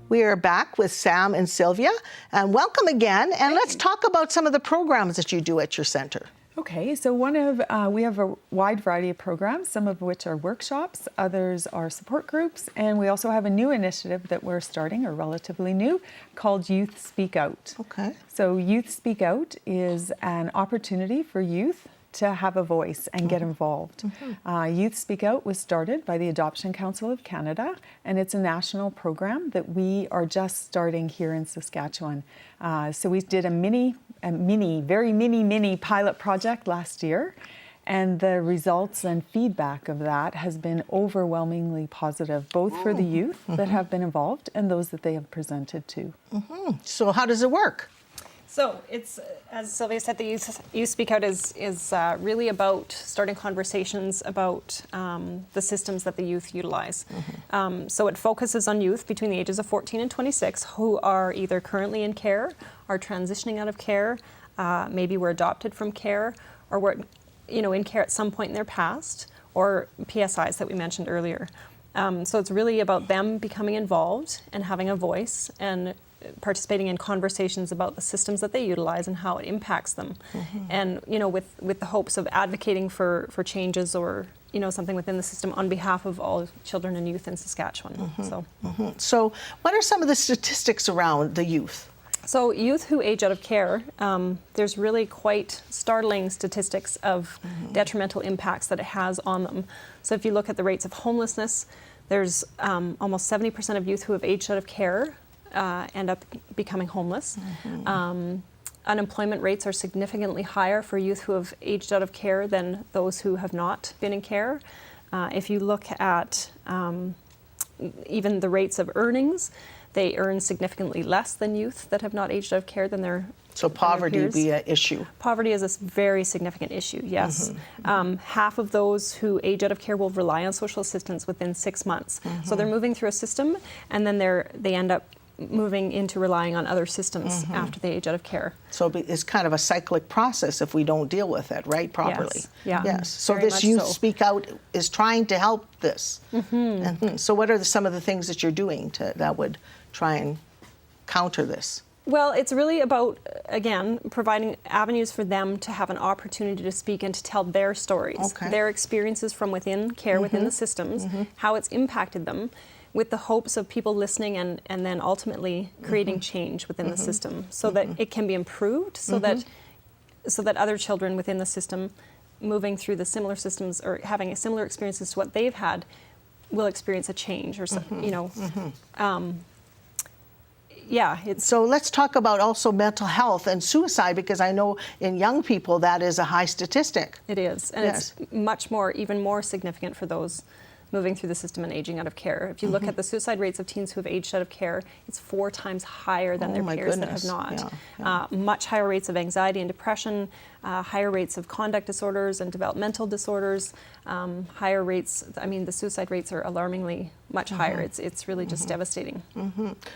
We are back with Sam and Sylvia, and welcome again. And let's talk about some of the programs that you do at your center. Okay, so we have a wide variety of programs, some of which are workshops, others are support groups, and we also have a new initiative that we're starting, or relatively new, called Youth Speak Out. Okay. So Youth Speak Out is an opportunity for youth to have a voice and get involved. Youth Speak Out was started by the Adoption Council of Canada, and it's a national program that we are just starting here in Saskatchewan. So we did a very mini pilot project last year, and the results and feedback of that has been overwhelmingly positive, both for the youth that have been involved and those that they have presented to. So how does it work? So it's, as Sylvia said, the Youth Speak Out is really about starting conversations about the systems that the youth utilize. So it focuses on youth between the ages of 14 and 26 who are either currently in care, are transitioning out of care, maybe were adopted from care, or were in care at some point in their past, or PSIs that we mentioned earlier. So it's really about them becoming involved and having a voice and participating in conversations about the systems that they utilize and how it impacts them. And with the hopes of advocating for changes or something within the system on behalf of all children and youth in Saskatchewan. So what are some of the statistics around the youth? So youth who age out of care, there's really quite startling statistics of detrimental impacts that it has on them. So if you look at the rates of homelessness, there's almost 70% of youth who have aged out of care end up becoming homeless. Unemployment rates are significantly higher for youth who have aged out of care than those who have not been in care. If you look at even the rates of earnings, they earn significantly less than youth that have not aged out of care than their So poverty would be an issue. Poverty is a very significant issue, yes. Half of those who age out of care will rely on social assistance within 6 months. So they're moving through a system, and then they end up moving into relying on other systems after they age out of care. So it's kind of a cyclic process if we don't deal with it, right, properly? Yes. So Very this much Youth so. Speak Out is trying to help this. So what are some of the things that you're doing that would try and counter this? Well, it's really about, again, providing avenues for them to have an opportunity to speak and to tell their stories, their experiences from within care, within the systems, how it's impacted them, with the hopes of people listening and then ultimately creating change within the system so that it can be improved, so that other children within the system moving through the similar systems or having a similar experiences to what they've had will experience a change or So let's talk about also mental health and suicide, because I know in young people that is a high statistic. It is, and it's even more significant for those moving through the system and aging out of care. If you look at the suicide rates of teens who have aged out of care, it's 4 times higher than their peers that have not. Much higher rates of anxiety and depression, higher rates of conduct disorders and developmental disorders, higher rates, the suicide rates are alarmingly much higher. It's really just devastating.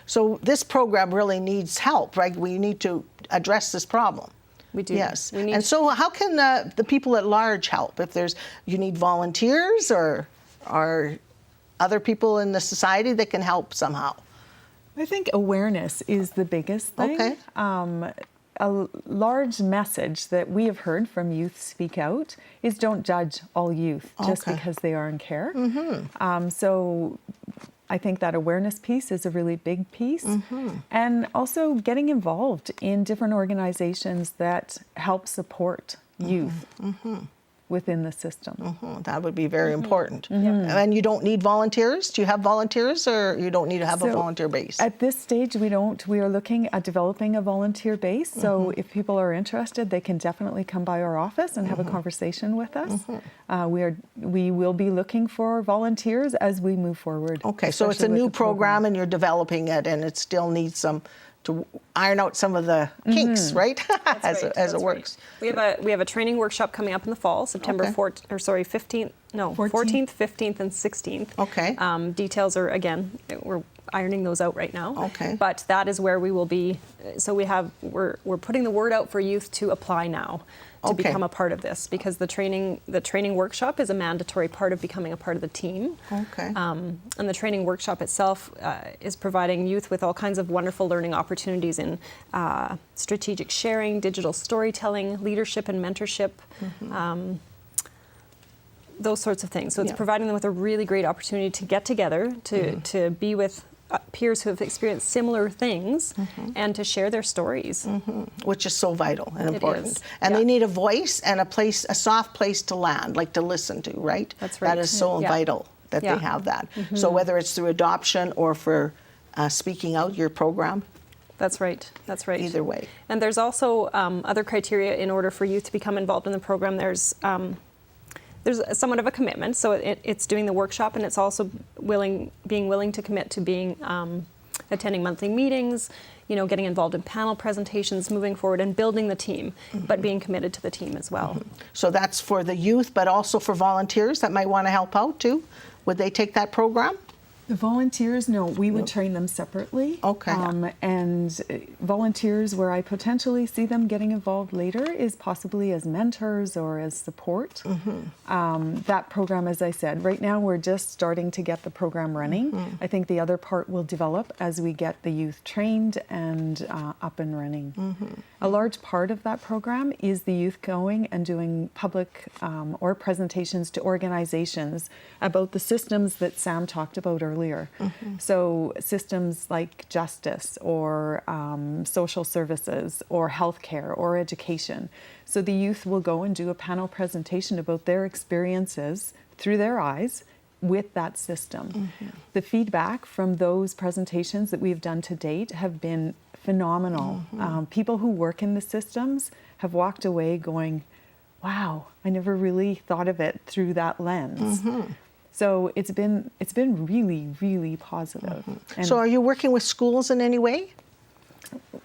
So this program really needs help, right? We need to address this problem. We do. Yes. And so how can the people at large help? If you need volunteers or other people in the society that can help somehow? I think awareness is the biggest thing. A large message that we have heard from Youth Speak Out is don't judge all youth just because they are in care. So I think that awareness piece is a really big piece. And also getting involved in different organizations that help support youth within the system. That would be very important. And you don't need volunteers? Do you have volunteers, or you don't need to have a volunteer base? At this stage, we don't. We are looking at developing a volunteer base. So if people are interested, they can definitely come by our office and have a conversation with us. We will be looking for volunteers as we move forward. Okay, so it's a new program and you're developing it, and it still needs to iron out some of the kinks, right? as it works. Right. We have a training workshop coming up in the fall, September 15th No, 14th? 14th, 15th, and 16th. Okay. Details are, again, we're ironing those out right now. Okay. But that is where we will be. So we're putting the word out for youth to apply now to Okay. become a part of this, because the training workshop is a mandatory part of becoming a part of the team. Okay. And the training workshop itself is providing youth with all kinds of wonderful learning opportunities in strategic sharing, digital storytelling, leadership and mentorship, those sorts of things. So it's Yeah. providing them with a really great opportunity to get together, to be with peers who have experienced similar things, and to share their stories. Which is so vital and It important. is, And yeah. they need a voice and a soft place to land, like to listen to, right? That's right. That is so Yeah. vital that Yeah. they have that. So whether it's through adoption or for speaking out your program, That's right. That's right. either way. And there's also other criteria in order for youth to become involved in the program. There's somewhat of a commitment. So it's doing the workshop, and it's also being willing to commit to being attending monthly meetings, getting involved in panel presentations, moving forward and building the team, but being committed to the team as well. So that's for the youth, but also for volunteers that might want to help out too. Would they take that program? The volunteers, no, we would train them separately. Okay. And volunteers, where I potentially see them getting involved later, is possibly as mentors or as support. That program, as I said, right now we're just starting to get the program running. I think the other part will develop as we get the youth trained and up and running. A large part of that program is the youth going and doing public or presentations to organizations about the systems that Sam talked about earlier. So systems like justice or social services or healthcare or education. So the youth will go and do a panel presentation about their experiences through their eyes with that system. The feedback from those presentations that we've done to date have been phenomenal. People who work in the systems have walked away going, wow, I never really thought of it through that lens. So it's been really, really positive. And So are you working with schools in any way?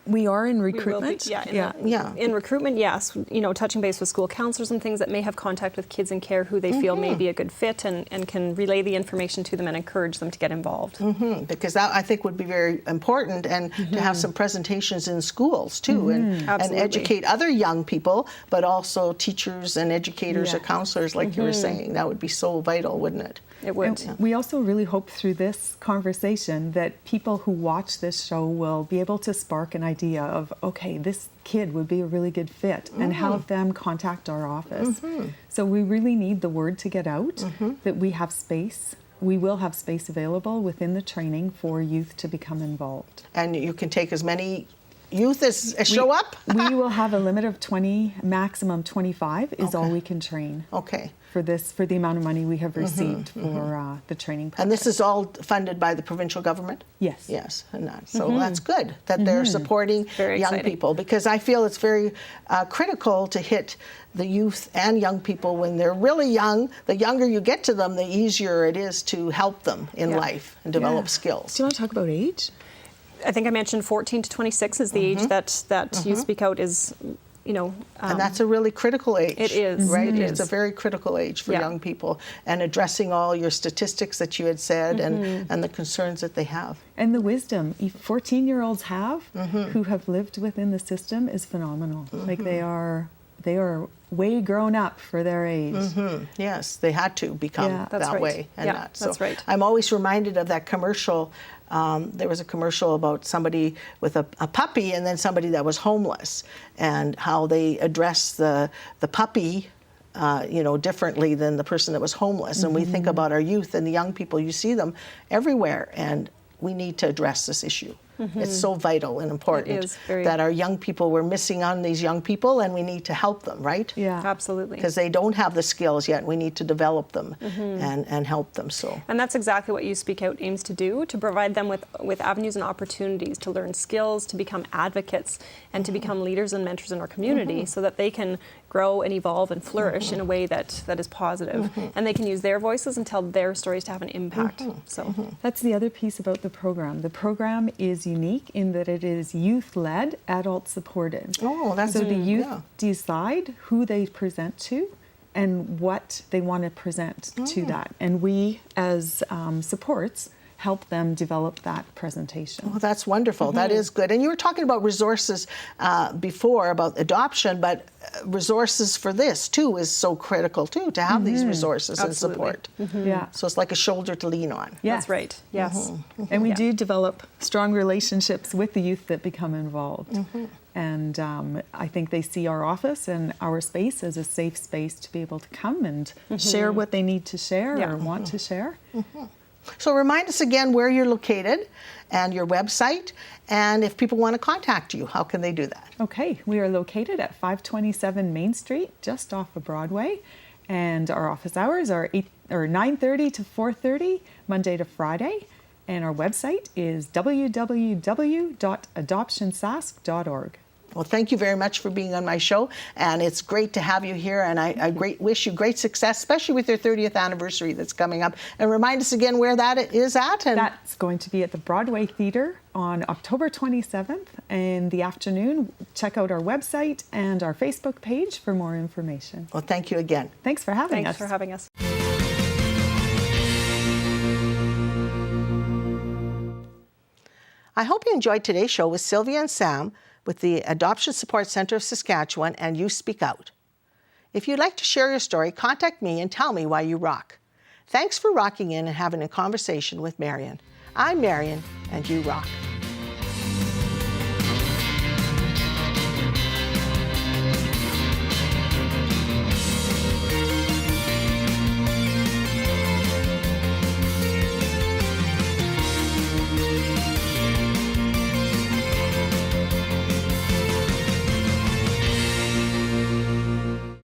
we are in We will be- recruitment. Yeah. In recruitment, yes, touching base with school counselors and things that may have contact with kids in care who they feel may be a good fit, and can relay the information to them and encourage them to get involved. Because that, I think, would be very important, and to have some presentations in schools too, and Absolutely. educate other young people, but also teachers and educators or Yeah. counselors, like you were saying. That would be so vital, wouldn't it? It would. And we also really hope through this conversation that people who watch this show will be able to spark an idea of, okay, this kid would be a really good fit, and have them contact our office. So we really need the word to get out that we have space. We will have space available within the training for youth to become involved. And you can take as many youth as show up? We will have a limit of 20, maximum 25 is all Okay. we can train Okay. for the amount of money we have received for the training program. And this is all funded by the provincial government? Yes. Yes, and so that's good that they're supporting Very young exciting. people, because I feel it's very critical to hit the youth and young people when they're really young. The younger you get to them, the easier it is to help them in Yeah. life and develop Yeah. skills. Do you want to talk about age? I think I mentioned 14 to 26 is the age that Youth Speak Out is, And that's a really critical age. It is, Right? it It's a is. very critical age for Yeah. young people, and addressing all your statistics that you had said and the concerns that they have. And the wisdom 14-year-olds have who have lived within the system is phenomenal. Like they are way grown up for their age. Yes, they had to become Yeah. That's that right. way. And Yeah, that's right. I'm always reminded of that commercial. There was a commercial about somebody with a puppy and then somebody that was homeless, and how they address the puppy differently than the person that was homeless. And we think about our youth and the young people. You see them everywhere, and we need to address this issue. It's so vital and important is very- that our young people, we're missing on these young people, and we need to help them, right? Yeah. absolutely. Because they don't have the skills yet. We need to develop them and help them. So And that's exactly what You Speak Out aims to do, to provide them with avenues and opportunities to learn skills, to become advocates, and to become leaders and mentors in our community, so that they can grow and evolve and flourish in a way that is positive. And they can use their voices and tell their stories to have an impact. So That's the other piece about the program. The program is unique in that it is youth-led, adult-supported. Oh, that's So the youth yeah. decide who they present to, and what they want to present to that. And we, as supports, help them develop that presentation. Well, that's wonderful. That is good. And you were talking about resources before, about adoption, but resources for this, too, is so critical, too, to have these resources Absolutely. and support. Yeah. So it's like a shoulder to lean on. Yes. That's right. Yes. And we do develop strong relationships with the youth that become involved. And I think they see our office and our space as a safe space to be able to come and share what they need to share or want to share. So remind us again where you're located and your website, and if people want to contact you, how can they do that? Okay, we are located at 527 Main Street, just off of Broadway, and our office hours are 9:30 to 4:30, Monday to Friday, and our website is www.adoptionsask.org. Well, thank you very much for being on my show, and it's great to have you here, and I wish you great success, especially with your 30th anniversary that's coming up. And remind us again where that is at. And That's going to be at the Broadway Theatre on October 27th in the afternoon. Check out our website and our Facebook page for more information. well, thank you again. Thanks for having us. Thanks for having us. I hope you enjoyed today's show with Sylvia and Sam with the Adoption Support Centre of Saskatchewan and You Speak Out. If you'd like to share your story, contact me and tell me why you rock. Thanks for rocking in and having a conversation with Marion. I'm Marion, and you rock.